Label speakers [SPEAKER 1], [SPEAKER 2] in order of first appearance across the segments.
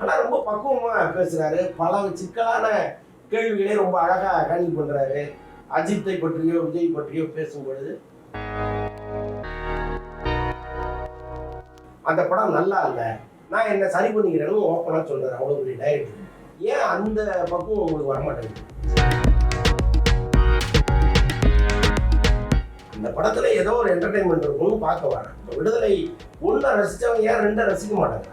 [SPEAKER 1] ஆனால் ரொம்ப பக்குவமாக பேசுகிறாரு. பல சிக்கலான கேள்விகளை ரொம்ப அழகாக ஹேண்டில் பண்ணுறாரு. அஜித்தை பற்றியோ விஜய் பற்றியோ பேசும்பொழுது அந்த படம் நல்லா இல்லை, நான் என்ன சரி பண்ணிக்கிறேன்னு ஓப்பனாக சொல்கிறார். அவ்வளோ பெரிய டைரக்டர். ஏன் அந்த பக்குவம் உங்களுக்கு வரமாட்டேங்குது? அந்த படத்துல ஏதோ ஒரு என்டர்டைன்மெண்ட் இருக்கும்னு பார்க்க வரேன். விடுதலை ஒன்றை ரசிச்சவங்க ஏன் ரெண்டை ரசிக்க மாட்டாங்க?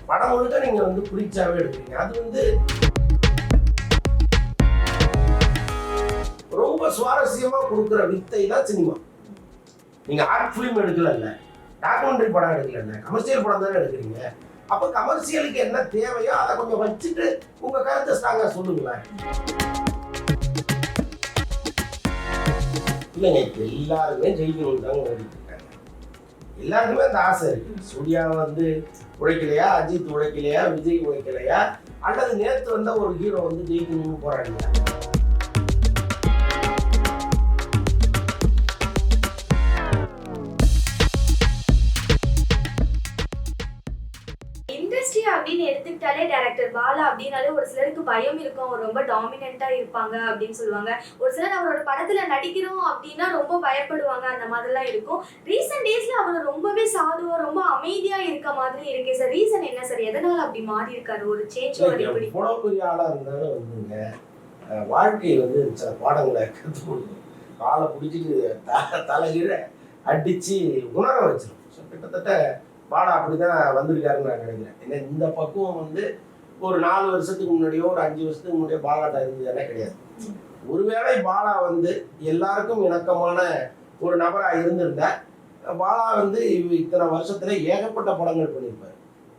[SPEAKER 1] படம் முழுக்க நீங்க வந்து பிடிச்சாவே எடுக்கிறீங்க. அது வந்து ரொம்ப சுவாரஸ்யமா கொடுக்குற வித்தை தான் சினிமா. நீங்க ஆர்ட் ஃபிலிம் எடுக்கல, டாக்குமெண்ட்ரி படம் எடுக்கல, கமர்ஷியல் படம் தானே எடுக்கிறீங்க. அப்ப கமர்ஷியலுக்கு என்ன தேவையோ அதை கொஞ்சம் வச்சுட்டு உங்க கருத்தை ஸ்ட்ராங்கா சொல்லுங்களேன். இல்லைங்க, இப்போ எல்லாருமே ஜெயிக்கணும்னு தாங்க ஓடிட்டு இருக்காங்க. எல்லாருக்குமே அந்த ஆசை இருக்கு. சூர்யா வந்து உழைக்கலையா, அஜித் உழைக்கலையா, விஜய் உழைக்கலையா, அல்லது நேற்று வந்த ஒரு ஹீரோ வந்து ஜெயிக்கணும்னு போராடினா?
[SPEAKER 2] அப்படின்னு எடுத்துக்கிட்டாலே டைரக்டர் பாலா அப்படின்னாலே ஒரு சிலருக்கு பயம் இருக்கும். அவர் ரொம்ப டாமினண்டா இருப்பாங்க அப்படின்னு சொல்லுவாங்க. ஒரு சிலர் அவரோட படத்துல நடிக்கிறோம் அப்படின்னா ரொம்ப பயப்படுவாங்க. அந்த மாதிரிலாம் இருக்கும். ரீசெண்ட் டேஸ்ல அவர் ரொம்பவே சாதுவா ரொம்ப அமைதியா இருக்க மாதிரி இருக்கு சார். ரீசன் என்ன சார்? எதனால அப்படி மாறி இருக்காரு? ஒரு சேஞ்ச் எப்படி?
[SPEAKER 1] பெரிய ஆளா இருந்தாலும் வந்துங்க வாழ்க்கை வந்து சில பாடங்களை கற்றுக் கொடுக்கும். காலை பிடிச்சிட்டு தலைகீழ அடிச்சு உணர வச்சிடும். கிட்டத்தட்ட பாலா அப்படிதான் வந்திருக்காருன்னு நான் நினைக்கிறேன். ஏன்னா இந்த பக்குவம் வந்து ஒரு 4 வருஷத்துக்கு முன்னாடியோ ஒரு 5 வருஷத்துக்கு முன்னாடியோ பாலாட்ட இருந்ததுன்னா கிடையாது. ஒருவேளை பாலா வந்து எல்லாருக்கும் இணக்கமான ஒரு நபராக இருந்திருந்தா பாலா வந்து இத்தனை வருஷத்துல ஏகப்பட்ட படங்கள் பண்ணியிருப்பார்.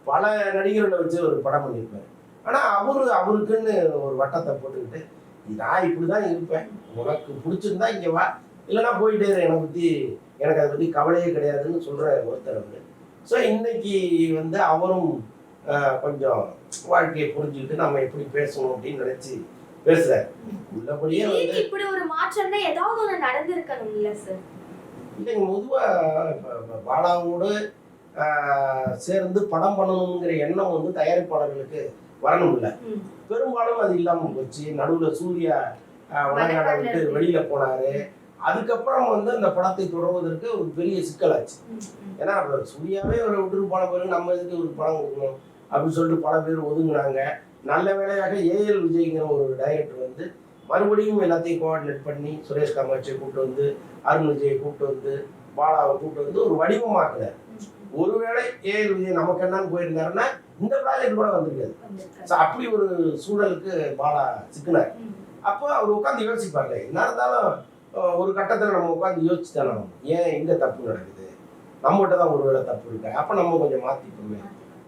[SPEAKER 1] பல நடிகர்களை வச்சு ஒரு படம் பண்ணியிருப்பார். ஆனால் அவருக்குன்னு ஒரு வட்டத்தை போட்டுக்கிட்டு நான் இப்படிதான் இருப்பேன், உனக்கு பிடிச்சிருந்தா இங்கே வா, இல்லைன்னா போயிட்டே எனக்கு அதை பற்றி கவலையே கிடையாதுன்னு சொல்ற ஒருத்தர் அவர். ஸோ இன்னைக்கு வந்து அவரும் கொஞ்சம் வாழ்க்கையை புரிஞ்சுக்கிட்டு நம்ம எப்படி பேசணும் அப்படின்னு நினைச்சு பேசுறாரு. உள்ளபடியே
[SPEAKER 2] இப்படி ஒரு மாற்றம் தான் ஏதாவது ஒன்று நடந்திருக்கணும் இல்ல சார்?
[SPEAKER 1] இல்லைங்க, பொதுவாக பாலாவோடு சேர்ந்து படம் பண்ணணுங்கிற எண்ணம் வந்து தயாரிப்பாளர்களுக்கு வரணும் இல்லை. பெரும்பாலும் அது இல்லாமல் போச்சு. நடுவில் சூர்யா வடநாடை விட்டு வெளியில போனாரு. அதுக்கப்புறம் வந்து அந்த படத்தை தொடர்வதற்கு ஒரு பெரிய சிக்கலாச்சு. ஏன்னா சூர்யாவே ஒரு விட்டு போன பிறகு நம்ம இதுக்கு ஒரு படம் கொடுக்கணும் அப்படின்னு சொல்லிட்டு பல பேர் ஒதுங்கினாங்க. நல்ல வேலையாக ஏஎல் விஜய்ங்கிற ஒரு டைரக்டர் வந்து மறுபடியும் எல்லாத்தையும் கோஆர்டினேட் பண்ணி சுரேஷ் காமாட்சியை கூப்பிட்டு வந்து, அருண் விஜயை கூப்பிட்டு வந்து, பாலாவை கூப்பிட்டு வந்து ஒரு வடிவமாக்குறாரு. ஒருவேளை ஏஎல் விஜய் நமக்கு என்னன்னு போயிருந்தாருன்னா இந்த ப்ராஜெக்ட் கூட வந்திருக்காது. ஸோ அப்படி ஒரு சூழலுக்கு பாலா சிக்கினார். அப்போ அவர் உட்காந்து யோசிப்பாங்க. என்ன இருந்தாலும் ஒரு கட்டத்தில் நம்ம உட்காந்து யோசிச்சு தானே ஏன் இங்கே தப்பு நடக்குது, நம்மகிட்ட தான் ஒரு வேளை தப்பு இருக்கு, அப்போ நம்ம கொஞ்சம் மாற்றிக்கோங்க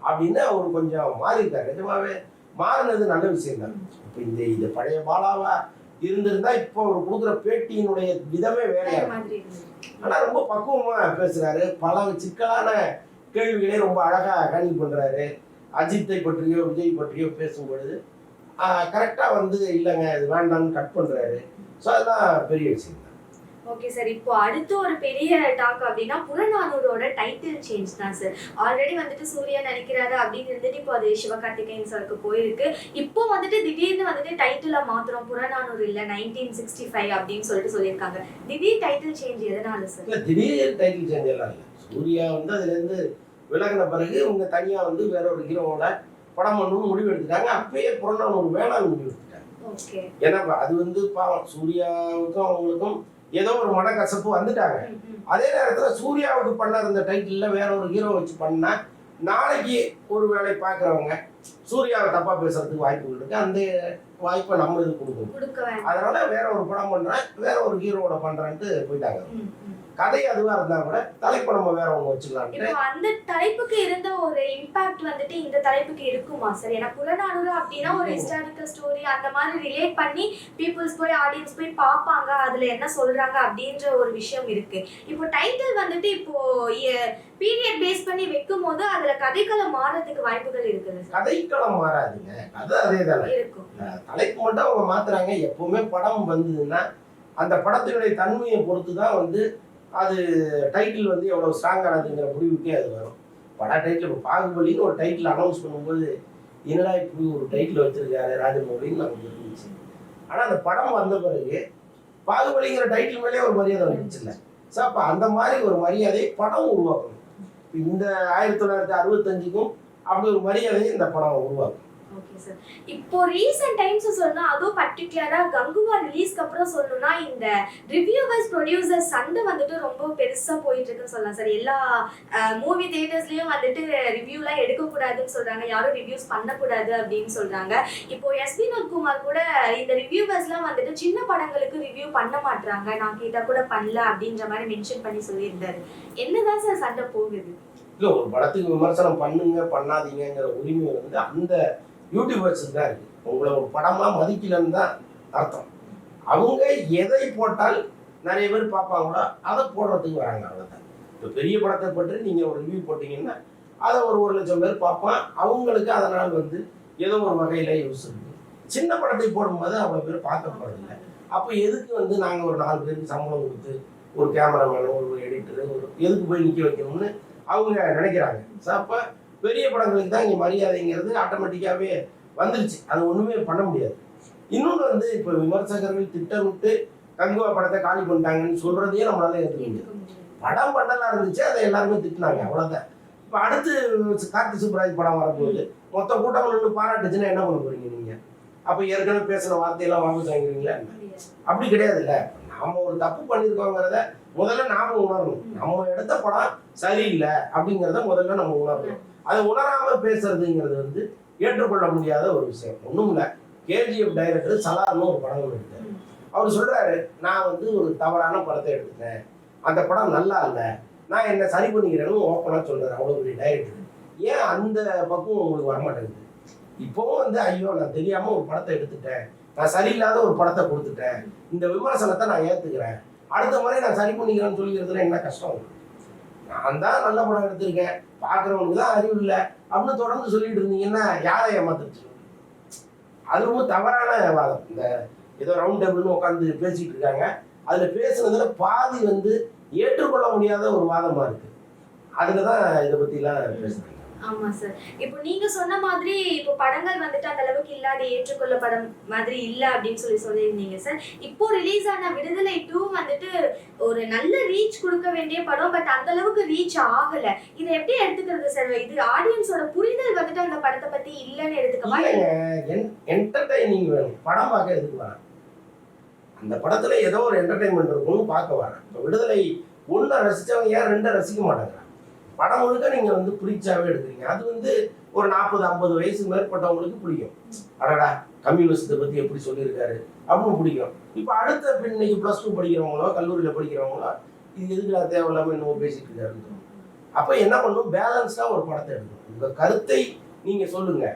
[SPEAKER 1] அப்படின்னு அவர் கொஞ்சம் மாறிட்டார். நிஜமாவே மாறினது நல்ல விஷயம் தான். இப்போ இந்த பழைய பாலாவா இருந்திருந்தா இப்போ அவர் கொடுக்குற பேட்டியினுடைய விதமே வேறையா இருக்கு. ஆனால் ரொம்ப பக்குவமாக பேசுகிறாரு. பல சிக்கலான கேள்விகளை ரொம்ப அழகாக ஹேண்டில் பண்ணுறாரு. அஜித்தை பற்றியோ விஜய் பற்றியோ பேசும்பொழுது கரெக்டாக வந்து இல்லைங்க இது வேண்டாம்னு கட் பண்ணுறாரு. ஸோ அதுதான் பெரிய விஷயம்.
[SPEAKER 2] ஓகே சார், இப்போ அடுத்த ஒரு பெரிய டாக் அப்படின்னா புறநானூரோட டைட்டில் சேஞ்ச் தான் சார். ஆல்ரெடி வந்துட்டு சூர்யா நடிக்கிறாரு அப்படின்னு இருந்துட்டு இப்போ அது சிவகார்த்திகேயன் சாருக்கு போயிருக்கு. இப்போ வந்துட்டு திடீர்னு வந்துட்டு டைட்டிலை மாத்திரம் புறநானூறு இல்லை 1965 அப்படின்னு சொல்லிட்டு சொல்லியிருக்காங்க. திடீர் டைட்டில் சேஞ்ச் எதனால சார்? இல்லை, திடீர் டைட்டில் சேஞ்ச் எல்லாம் இல்லை. சூர்யா வந்து அதுலேருந்து விலகின பிறகு இவங்க தனியாக வந்து வேற ஒரு ஹீரோவோட படம் பண்ணணும்னு முடிவு எடுத்துட்டாங்க. அப்பயே புறநானூறு வேணாம்னு முடிவு எடுத்துட்டாங்க. ஏன்னா அது வந்து பாவம் சூர்யாவுக்கும் அவங்களுக்கும் ஏதோ ஒரு மனக்கசப்பு வந்துட்டாங்க. அதே நேரத்தில் சூர்யாவுக்கு பண்ண இருந்த டைட்டில்ல வேற ஒரு ஹீரோ வச்சு பண்ணா நாளைக்கு ஒரு வேலை பார்க்குறவங்க சூர்யாவை தப்பா பேசுறதுக்கு வாய்ப்புகள் இருக்கு. அந்த வாய்ப்பை நம்ம இது கொடுக்கணும். அதனால வேற ஒரு படம் பண்றேன், வேற ஒரு ஹீரோவோட பண்றேன்ட்டு போயிட்டாங்க. கதை அதுவா இருந்தா கூட தலைப்பு நம்ம வேற ஒண்ணு வச்சுக்கலாம். அந்த தலைப்புக்கு இருந்த ஒரு இம்பாக்ட் வந்துட்டு இந்த தலைப்புக்கு இருக்குமா சார்? ஏன்னா புறநானூறு அப்படின்னா ஒரு ஹிஸ்டாரிக்கல் ஸ்டோரி அந்த மாதிரி ரிலேட் பண்ணி பீப்புள்ஸ் போய் ஆடியன்ஸ் போய் பார்ப்பாங்க, அதுல என்ன சொல்றாங்க அப்படின்ற ஒரு விஷயம் இருக்கு. இப்போ டைட்டில் வந்துட்டு இப்போ பீரியட் பேஸ் பண்ணி வைக்கும் போது அதுல கதைக்களம் மாறதுக்கு வாய்ப்புகள் இருக்குது.
[SPEAKER 1] கதைக்களம் மாறாதுங்க, அது அதே தானே இருக்கும். தலைப்பு மட்டும் அவங்க மாத்துறாங்க. எப்பவுமே படம் வந்ததுன்னா அந்த படத்தினுடைய தன்மையை பொறுத்து தான் வந்து அது டைட்டில் வந்து எவ்வளவு ஸ்ட்ராங்கானதுங்கிற முடிவுக்கே அது வரும். பட டைட்டில் இப்போ பாகுபலின்னு ஒரு டைட்டில் அனௌன்ஸ் பண்ணும்போது என்னடா இப்படி ஒரு டைட்டில் வச்சிருக்காரு ராஜமௌலின்னு நமக்கு இருந்துச்சு. ஆனா அந்த படம் வந்த பிறகு பாகுபலிங்கிற டைட்டில் மேலே ஒரு மரியாதை வந்துச்சு இல்லை. ஸோ அப்போ அந்த மாதிரி ஒரு மரியாதையை படம் உருவாக்கணும். இந்த 1965க்கும் அப்படி ஒரு மரியாதையை இந்த படம் உருவாக்கும்.
[SPEAKER 2] Okay sir. இப்போ ரீசன்ட் டைம்ஸ் சொன்னா அதுவும் பர்టిక్యులரா கங்குவா ரிலீஸ்க்கு அப்புறம் சொல்லணும்னா இந்த ரிவ்யூவர்ஸ் ப்ரொடியூசர்ஸ் சண்டை வந்துட்டு ரொம்ப பெருசா போயிட்டு இருக்குன்னு சொல்லலாம் சார். எல்லா மூவி தியேட்டர்ஸ்லயும் வந்துட்டு ரிவ்யூலாம் எடுக்கக்கூடாதுன்னு சொல்றாங்க, யாரும் ரிவ்யூஸ் பண்ணக்கூடாது அப்படின்னு சொல்றாங்க. இப்போ எஸ்பி நட்குமார் கூட இந்த ரிவ்யூவர்ஸ்லாம் வந்துட்டு சின்ன படங்களுக்கு ரிவ்யூ பண்ண மாட்டாங்க, நான் கேட்டா கூட பண்ணல அப்படின்ற மாதிரி மென்ஷன் பண்ணி சொல்லியிருந்தாரு. என்னதான் சார் சண்டை போகுது?
[SPEAKER 1] இல்லை, ஒரு படத்துக்கு விமர்சனம் பண்ணுங்க பண்ணாதீங்கிற உரிமை வந்து அந்த யூடியூபர்ஸுக்கு தான் இருக்கு. உங்களை ஒரு படமா மதிக்கலன்னு தான் அர்த்தம். அவங்க எதை போட்டால் நிறைய பேர் பார்ப்பாங்களோ அதை போடுறதுக்கு வராங்க, அவ்வளோதான். இப்போ பெரிய படத்தை பற்றி நீங்கள் ஒரு ரிவ்யூ போட்டிங்கன்னா அதை ஒரு 1,00,000 பேர் பார்ப்பான். அவங்களுக்கு அதனால் வந்து ஏதோ ஒரு வகையில் யூஸ் இருக்குது. சின்ன படத்தை போடும்போது அவ்வளோ பேர் பார்க்க போகிறதில்ல. அப்போ எதுக்கு வந்து நாங்கள் ஒரு 4 பேருக்கு சம்பளம் கொடுத்து ஒரு கேமராமேனோ ஒரு எடிட்டரு ஒரு எதுக்கு போய் நிற்க வைக்கணும்னு அவங்க நினைக்கிறாங்க. ஸோ அப்போ பெரிய படங்களுக்கு தான் இங்கே மரியாதைங்கிறது ஆட்டோமேட்டிக்காகவே வந்துருச்சு. அது ஒன்றுமே பண்ண முடியாது. இன்னொன்று வந்து இப்போ விமர்சகர்கள் திட்டமிட்டு கங்குவா படத்தை காலி பண்ணிட்டாங்கன்னு சொல்கிறதையே நம்மளால ஏற்றுக்க முடியாது. படம் பண்ணலாம் இருந்துச்சு, அதை எல்லாருமே திட்டினாங்க, அவ்வளோதான். இப்போ அடுத்து கார்த்தி சுப்ராஜ் படம் வரப்போகுது, மொத்த கூட்டம் நின்று பாராட்டுச்சுன்னா என்ன பண்ண போகிறீங்க நீங்கள்? அப்போ ஏற்கனவே பேசுகிற வார்த்தையெல்லாம் வாபஸ் வாங்கிக்கிறீங்களா? அப்படி கிடையாதுல்ல. நாம ஒரு தப்பு பண்ணியிருக்கோங்கிறத முதல்ல நாம உணரணும். நம்ம எடுத்த படம் சரியில்லை அப்படிங்கிறத முதல்ல நம்ம உணரணும். அதை உணராம பேசுறதுங்கிறது வந்து ஏற்றுக்கொள்ள முடியாத ஒரு விஷயம். ஒன்றும் இல்லை, கேஜிஎஃப் டைரக்டர் சலார்னு ஒரு படம் எடுத்தார். அவர் சொல்றாரு, நான் வந்து ஒரு தவறான படத்தை எடுத்துட்டேன், அந்த படம் நல்லா இல்லை, நான் என்ன சரி பண்ணிக்கிறேன்னு ஓப்பனாக சொல்றாரு. அவ்வளோ பெரிய டைரக்டர். ஏன் அந்த பக்கம் உங்களுக்கு வரமாட்டேங்குது? இப்போவும் வந்து ஐயோ நான் தெரியாம ஒரு படத்தை எடுத்துட்டேன், நான் சரியில்லாத ஒரு படத்தை கொடுத்துட்டேன், இந்த விமர்சனத்தை நான் ஏற்றுக்கிறேன், அடுத்த முறை நான் சரி பண்ணிக்கிறேன்னு சொல்லிக்கிறதுல என்ன கஷ்டம்? நான் தான் நல்ல படம் எடுத்திருக்கேன், பார்க்குறவனுக்கு தான் அறிவு இல்லை அப்படின்னு தொடர்ந்து சொல்லிட்டு இருந்தீங்கன்னா யாரை ஏமாத்துச்சு? அது ரொம்ப தவறான வாதம். இந்த ஏதோ ரவுண்ட் டேபிள்னு உட்காந்து பேசிட்டு இருக்காங்க, அதில் பேசுனதுல பாதி வந்து ஏற்றுக்கொள்ள முடியாத ஒரு வாதமாக இருக்கு. அதில் தான் இதை பற்றிலாம் பேசுகிறாங்க.
[SPEAKER 2] ஆமா சார். இப்போ நீங்க சொன்ன மாதிரி இப்போ படங்கள் வந்துட்டு அந்த அளவுக்கு இல்லாத ஏற்றுக்கொள்ள படம் மாதிரி இல்ல அப்படின்னு சொல்லியிருந்தீங்க சார். இப்போ ரிலீஸ் ஆன விடுதலை 2 வந்துட்டு ஒரு நல்ல ரீச் கொடுக்க வேண்டிய படம், பட் அந்த அளவுக்கு ரீச் ஆகல. இதை எப்படி எடுத்துக்கிறது சார்? இது ஆடியன்ஸோட புரிதல் வந்துட்டு அந்த படத்தை பத்தி இல்லைன்னு எடுத்துக்கவா?
[SPEAKER 1] என்டர்டைனிங் வேணும், படம் பார்க்க எதுக்கு வரேன்? அந்த படத்துல ஏதோ ஒரு என்டர்டைன்மெண்ட் இருக்கும்னு பார்க்க வரேன். இப்போ விடுதலை 1 ரசிச்சவங்க ஏன் 2 ரசிக்க மாட்டாங்க? படம் முழுக்க நீங்க வந்து பிடிச்சாவே எடுக்கிறீங்க. அது வந்து ஒரு 40-50 வயசு மேற்பட்டவங்களுக்கு பிடிக்கும். அடடா கம்யூனிஸ்டத்தை பத்தி எப்படி சொல்லியிருக்காரு அப்படின்னு பிடிக்கும். இப்போ அடுத்த இன்னைக்கு +2 படிக்கிறவங்களோ கல்லூரியில் படிக்கிறவங்களோ இது எதுக்குடா தேவையில்லாமல் என்னவோ பேசிட்டு இருக்காரு. அப்போ என்ன பண்ணும், பேலன்ஸ்டா ஒரு படத்தை எடுக்கணும். உங்க கருத்தை நீங்க சொல்லுங்க,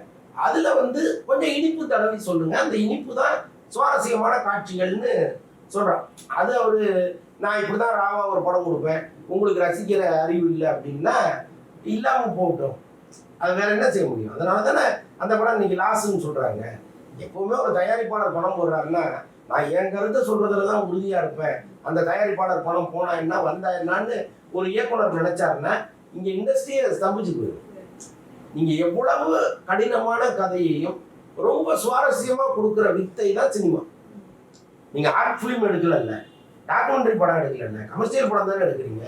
[SPEAKER 1] அதுல வந்து கொஞ்சம் இனிப்பு தடவி சொல்லுங்க. அந்த இனிப்பு தான் சுவாரஸ்யமான காட்சிகள்னு சொல்றான். அது அவரு நான் இப்படிதான் ராவா ஒரு படம் கொடுப்பேன், உங்களுக்கு ரசிக்கிற அறிவு இல்லை அப்படின்னா இல்லாமல் போகட்டும், அது வேற என்ன செய்ய முடியும்? அதனால தானே அந்த படம் இன்னைக்கு லாஸ்ன்னு சொல்றாங்க. எப்பவுமே ஒரு தயாரிப்பாளர் படம் போடுறாருன்னா நான் என் கருத்தை சொல்றதுல தான் உறுதியா இருப்பேன், அந்த தயாரிப்பாளர் படம் போனா என்ன வந்தா என்னான்னு ஒரு இயக்குனர் நினைச்சாருன்னா இங்க இண்டஸ்ட்ரியை ஸ்தம்பிச்சு போயிடும். நீங்க எவ்வளவு கடினமான கதையையும் ரொம்ப சுவாரஸ்யமா கொடுக்குற வித்தை தான் சினிமா. நீங்க ஆர்ட் ஃபிலிம் எடுக்கல, டாக்குமெண்ட்ரி படம் எடுக்கல, கமர்ஷியல் படம் தானே எடுக்கிறீங்க.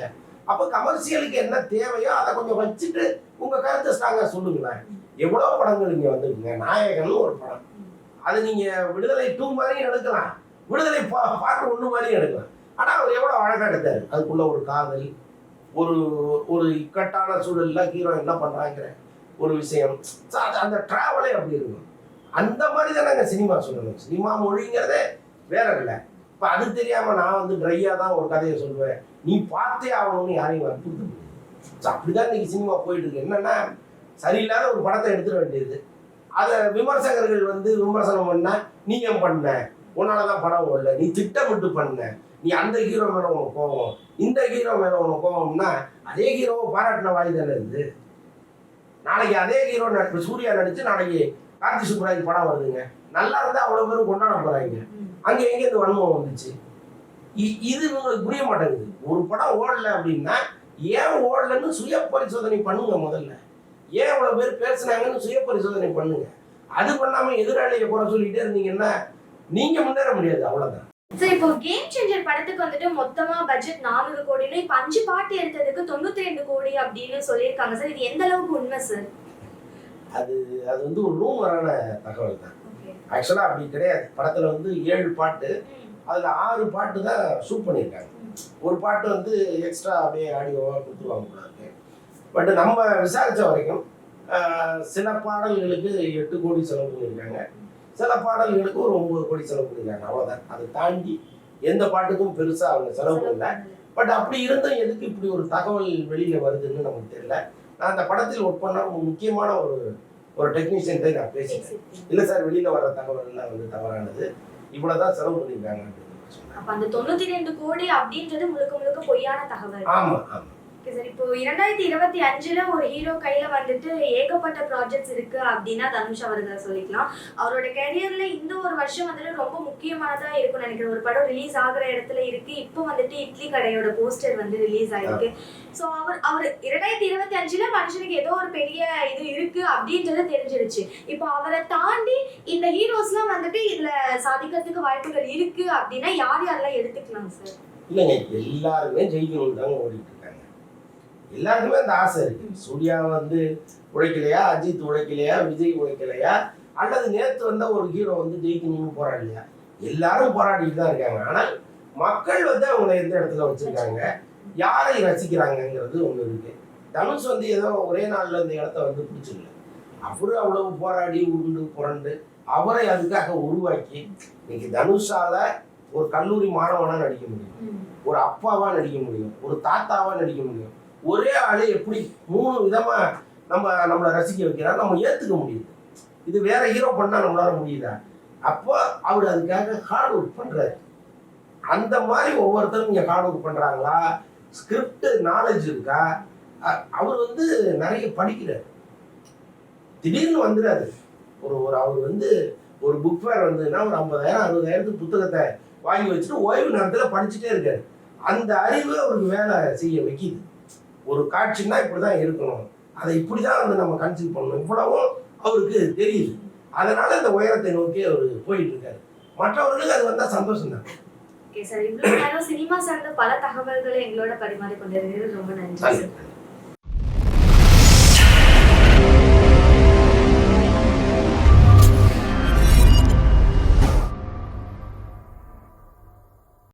[SPEAKER 1] அப்போ கமர்ஷியலுக்கு என்ன தேவையோ அதை கொஞ்சம் வச்சுட்டு உங்க கருத்தை ஸ்ட்ராங்கா சொல்லுங்களேன். எவ்வளோ படங்கள் இங்கே வந்துருக்குங்க. நாயகன் ஒரு படம், அது நீங்க விடுதலை 2 மாதிரியும் எடுக்கலாம், விடுதலை பார்ட் 1 மாதிரியும் எடுக்கலாம். ஆனால் அவர் எவ்வளோ அழகாக எடுத்தார். அதுக்குள்ள ஒரு காதல், ஒரு ஒரு இக்கட்டான சூழல்ல ஹீரோ என்ன பண்றாங்கிற ஒரு விஷயம், அந்த டிராவலே அப்படி இருக்கும். அந்த மாதிரி தான் நாங்கள் சினிமா சொல்லணும். சினிமா மொழிங்கிறதே வேற இல்லை. இப்போ அது தெரியாமல் நான் வந்து ட்ரையாக தான் ஒரு கதையை சொல்லுவேன், நீ பார்த்தே ஆகணும்னு யாரையும் வற்புறுத்த முடியாது. ஸோ அப்படிதான் இன்னைக்கு சினிமா போயிட்டு இருக்கு. என்னன்னா சரியில்லாத ஒரு படத்தை எடுத்துட வேண்டியது, அதை விமர்சகர்கள் வந்து விமர்சனம் பண்ண நீ ஏன் பண்ண, உன்னால தான் படம் ஓடல, நீ திட்டமிட்டு பண்ண, நீ அந்த ஹீரோ மேலே உனக்கு கோபம், இந்த ஹீரோ மேலே உனக்கு கோபம்னா அதே ஹீரோவை பாராட்டின வாய் தானே இருக்குது. நாளைக்கு அதே ஹீரோ சூர்யா நடிச்சு நாளைக்கு கார்த்தி சுப்ராஜ் படம் வருதுங்க, நல்லா இருந்தால் அவ்வளோ பேரும் கொண்டாட போகிறாங்க. அங்கே எங்கேருந்து வன்மம் வந்துச்சு? இது உங்களுக்கு புரிய மாட்டேங்குது. ஒரு படம் ஓடலை அப்படின்னா ஏன் ஓடலன்னு சுய பரிசோதனை பண்ணுங்க முதல்ல. ஏன் இவ்வளவு பேர் பேசுனாங்கன்னு சுய பரிசோதனை பண்ணுங்க. அது பண்ணாம எதிராளியை குறை சொல்லிட்டே இருந்தீங்கன்னா நீங்க முன்னேற முடியாது. அவ்வளவுதான்.
[SPEAKER 2] சார் இப்போ கேம் சேஞ்சர் படத்துக்கு வந்துட்டு மொத்தமா பட்ஜெட் 400 கோடின்னு இப்ப 5 பாட்டு எடுத்ததுக்கு 92 கோடி அப்படின்னு சொல்லியிருக்காங்க சார். இது எந்த அளவுக்கு உண்மை சார்?
[SPEAKER 1] அது அது வந்து ஒரு ரூமரான தகவல் தான். ஆக்சுவலா அப்படி கிடையாது. படத்துல வந்து 7 பாட்டு, அதுல 6 பாட்டு தான் ஷூட் பண்ணியிருக்காங்க. ஒரு பாட்டு வந்து எக்ஸ்ட்ரா அப்படியே ஆடியோவா கொடுத்துருவாங்க போல இருக்கு. பட் நம்ம விசாரிச்ச வரைக்கும் சில பாடல்களுக்கு 8 கோடி செலவு பண்ணியிருக்காங்க, சில பாடல்களுக்கு ஒரு 9 கோடி செலவு பண்ணியிருக்காங்க. அவ்வளோதான். அதை தாண்டி எந்த பாட்டுக்கும் பெருசாக அவங்க செலவு பண்ணல. பட் அப்படி இருந்தும் எதுக்கு இப்படி ஒரு தகவல் வெளியில் வருதுன்னு நமக்கு தெரியல. நான் அந்த படத்தில் ஒர்க் பண்ண முக்கியமான ஒரு டெக்னீஷியன்ட்டை நான் பேசிட்டேன். இல்லை சார், வெளியில் வர்ற தகவல்லாம் வந்து தவறானது, இவ்வளோதான் செலவு பண்ணியிருக்காங்க அப்படின்னு சொன்னேன்.
[SPEAKER 2] அப்ப அந்த 92 கோடி அப்படின்றது முழுக்க முழுக்க பொய்யான தகவல்.
[SPEAKER 1] ஆமாம் ஆமாம்.
[SPEAKER 2] சார் இப்போ 2025ல ஒரு ஹீரோ கையில வந்துட்டு ஏகப்பட்ட ப்ராஜெக்ட்ஸ் இருக்கு அப்படின்னா தனுஷ் அவர்களை சொல்லிக்கலாம். அவரோட கெரியர்ல இந்த ஒரு வருஷம் வந்துட்டு ரொம்ப முக்கியமானதா இருக்கும்னு நினைக்கிறேன். ஒரு படம் ரிலீஸ் ஆகுற இடத்துல இருக்கு. இப்போ வந்துட்டு இட்லி கடையோட போஸ்டர் வந்து ரிலீஸ் ஆயிருக்கு. ஸோ அவர் 2025ல மனுஷனுக்கு ஏதோ ஒரு பெரிய இது இருக்கு அப்படின்றது தெரிஞ்சிருச்சு. இப்போ அவரை தாண்டி இந்த ஹீரோஸ்லாம் வந்துட்டு இதுல சாதிக்கிறதுக்கு வாய்ப்புகள் இருக்கு அப்படின்னா யார் யாரெல்லாம் எடுத்துக்கலாம் சார்?
[SPEAKER 1] இல்லைங்க, எல்லாருமே ஜெயிக்கணும்னு தாங்க ஓடிட்டு இருக்காங்க. எல்லாருக்குமே அந்த ஆசை இருக்கு. சூர்யா வந்து உழைக்கலையா, அஜித் உழைக்கலையா, விஜய் உழைக்கலையா, அல்லது நேற்று வந்த ஒரு ஹீரோ வந்து ஜெயிக்கணும்னு போராடலையா? எல்லாரும் போராடிட்டு தான் இருக்காங்க. ஆனால் மக்கள் வந்து அவங்களை எந்த இடத்துல வச்சிருக்காங்க, யாரை ரசிக்கிறாங்கிறது ஒன்று இருக்கு. தனுஷ் வந்து ஏதோ ஒரே நாளில் இந்த இடத்த வந்து பிடிச்சிடல. அவரு அவ்வளவு போராடி உருண்டு புரண்டு அவரை அதுக்காக உருவாக்கி இன்னைக்கு தனுஷால ஒரு கல்லூரி மாணவனா நடிக்க முடியும், ஒரு அப்பாவா நடிக்க முடியும், ஒரு தாத்தாவா நடிக்க முடியும். ஒரே ஆளு எப்படி 3 விதமா நம்மளை ரசிக்க வைக்கிறா, நம்ம ஏத்துக்க முடியுது. இது வேற ஹீரோ பண்ணா நம்மளால முடியுதா? அப்போ அவர் அதுக்காக ஹார்ட் ஒர்க் பண்றாரு. அந்த மாதிரி ஒவ்வொருத்தரும் இங்க ஹார்ட் ஒர்க் பண்றாங்களா? ஸ்கிரிப்ட் நாலேஜ் இருக்கா? அவர் வந்து நிறைய படிக்கிறார். திடீர்னு வந்துடாது. அவர் வந்து ஒரு புக் ஃபேர் வந்ததுன்னா ஒரு 50,000 60,000 புத்தகத்தை வாங்கி வச்சுட்டு ஓய்வு நேரத்தில் படிச்சுட்டே இருக்காரு. அந்த அறிவு அவருக்கு வேலை செய்ய வைக்கிது. ஒரு காட்சின்னா இப்படிதான் இருக்கணும், அதை இப்படிதான் வந்து நம்ம கன்சிடர் பண்ணணும், இவ்வளவும் அவருக்கு தெரியுது. அதனால இந்த உயரத்தை நோக்கி அவர் போயிட்டு இருக்காரு. மற்றவர்களுக்கு அது வந்தா சந்தோஷம் தான்.
[SPEAKER 2] ஓகே சார், இவ்வளவு நேரம் சினிமா சார்ந்த பல தகவல்களை எங்களோட பரிமாறிக் கொண்டிருக்கிறது ரொம்ப நன்றி சார்.